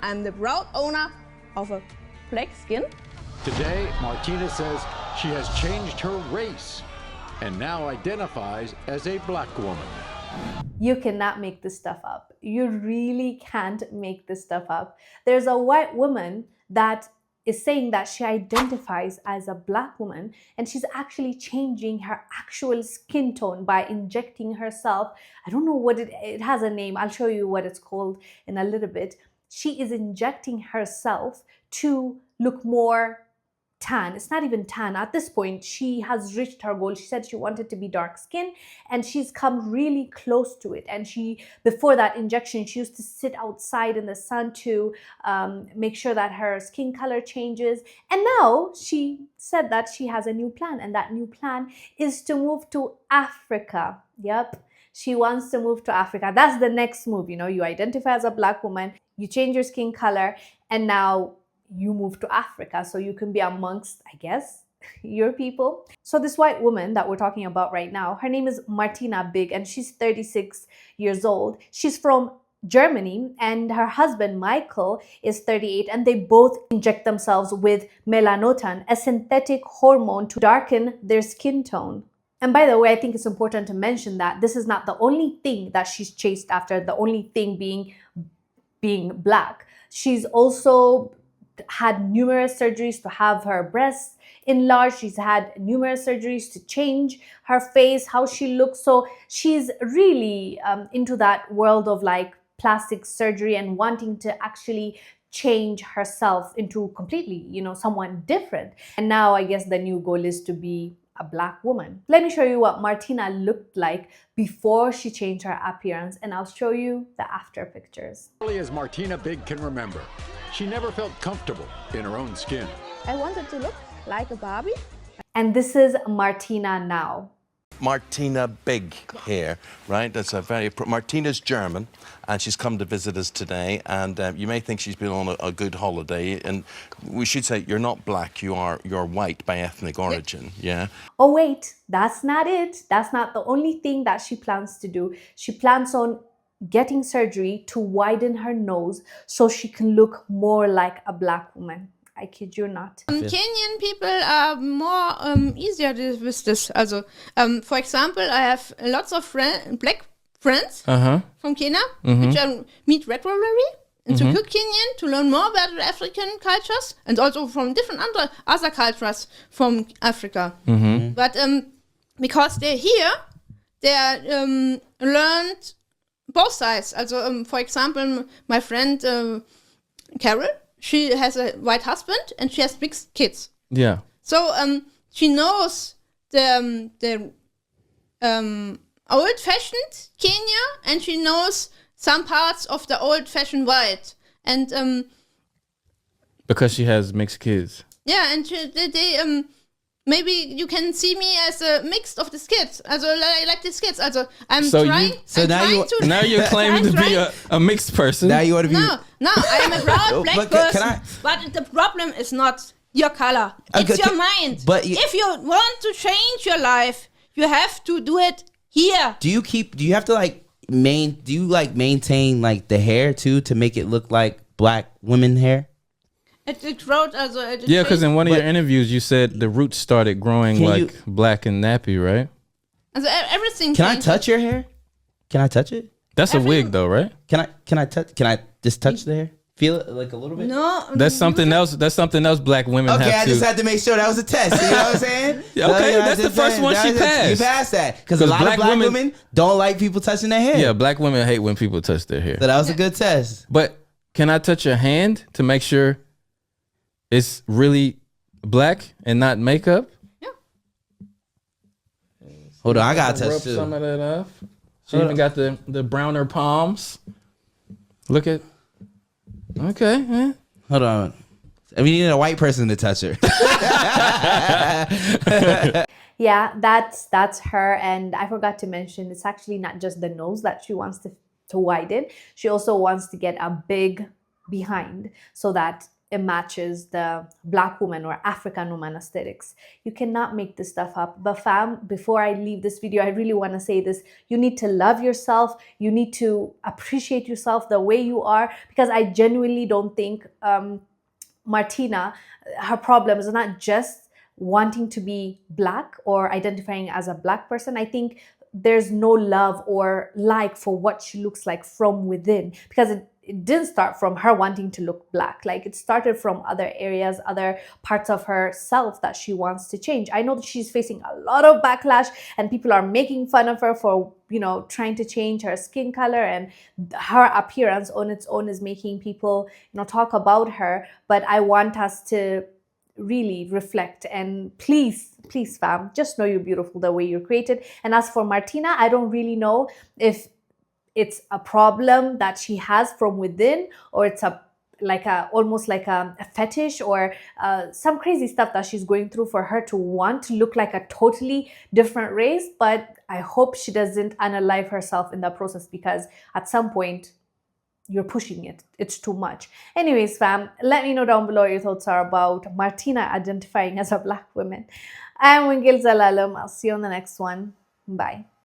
I'm the proud owner of a black skin. Today, Martina says she has changed her race and now identifies as a black woman. You cannot make this stuff up. You really can't make this stuff up. There's a white woman that is saying that she identifies as a black woman, and she's actually changing her actual skin tone by injecting herself. I don't know what it has a name. I'll show you what it's called in a little bit. She is injecting herself to look more tan. It's not even tan. At this point, she has reached her goal. She said she wanted to be dark skin, and she's come really close to it. And before that injection, she used to sit outside in the sun to make sure that her skin color changes. And now she said that she has a new plan, and that new plan is to move to Africa. Yep. She wants to move to Africa. That's the next move. You identify as a black woman, you change your skin color, and now you move to Africa so you can be amongst, I guess, your people. So this white woman that we're talking about right now, her name is Martina Big, and she's 36 years old. She's from Germany, and her husband Michael is 38, and they both inject themselves with Melanotan, a synthetic hormone to darken their skin tone. And by the way, I think it's important to mention that this is not the only thing that she's chased after, the only thing being black. She's also had numerous surgeries to have her breasts enlarged. She's had numerous surgeries to change her face, how she looks. So she's really into that world of like plastic surgery and wanting to actually change herself into completely, someone different. And now I guess the new goal is to be a black woman. Let me show you what Martina looked like before she changed her appearance, and I'll show you the after pictures. Early as Martina Big can remember, she never felt comfortable in her own skin. I wanted to look like a Barbie. And this is Martina now. Martina Big here, right? That's a Martina's German, and she's come to visit us today. And you may think she's been on a good holiday, and we should say you're not black. You're white by ethnic origin. Yeah. Oh wait, that's not it. That's not the only thing that she plans to do. She plans on getting surgery to widen her nose so she can look more like a black woman. I kid you not. Kenyan people are more easier with this. Also, for example, I have lots of black friends from Kenya, which I meet regularly. And to cook Kenyan, to learn more about the African cultures, and also from different other cultures from Africa. But because they're here, they learned both sides. Also, for example, my friend Carol, she has a white husband and she has mixed kids. Yeah. So she knows the old-fashioned Kenya, and she knows some parts of the old-fashioned white. And because she has mixed kids. Yeah, and they maybe you can see me as a mix of the kids. Also, like these kids. Also, now you're claiming to be a mixed person. Now you want to be... No, I am a proud black person. But the problem is not your color. It's your mind. But if you want to change your life, you have to do it here. Do you have to maintain like the hair too to make it look like black women hair? Yeah, because in one of your interviews you said the roots started growing like black and nappy, right? Everything. Can I touch your hair? Can I touch it? That's a wig though, right? Can I just touch the hair? Feel it like a little bit? No. That's something else. That's something else black women have to. Okay, I just had to make sure that was a test. You know what I'm saying? Okay, that's the first one she passed. You passed that. Because a lot of black women don't like people touching their hair. Yeah, black women hate when people touch their hair. So that was a good test. But can I touch your hand to make sure it's really black and not makeup? Yeah. Hold on, I got to touch rub too. some of that off. She even got the browner palms. Look at. Okay. Yeah. Hold on. We need a white person to touch her. Yeah, that's her. And I forgot to mention, it's actually not just the nose that she wants to widen. She also wants to get a big behind so that it matches the black woman or African woman aesthetics. You cannot make this stuff up. But fam, before I leave this video, I really want to say this. You need to love yourself. You need to appreciate yourself the way you are, because I genuinely don't think Martina, her problem is not just wanting to be black or identifying as a black person. I think there's no love or like for what she looks like from within, because it didn't start from her wanting to look black. Like, it started from other areas, other parts of herself that she wants to change. I know that she's facing a lot of backlash and people are making fun of her for, you know, trying to change her skin color, and her appearance on its own is making people, you know, talk about her. But I want us to really reflect, and please fam, just know you're beautiful the way you're created. And as for Martina, I don't really know if it's a problem that she has from within, or it's almost like a fetish, or some crazy stuff that she's going through for her to want to look like a totally different race. But I hope she doesn't unalive herself in the process, because at some point you're pushing it. It's too much. Anyways, fam, let me know down below what your thoughts are about Martina identifying as a black woman. I'm Wongel Zelalem. I'll see you on the next one. Bye.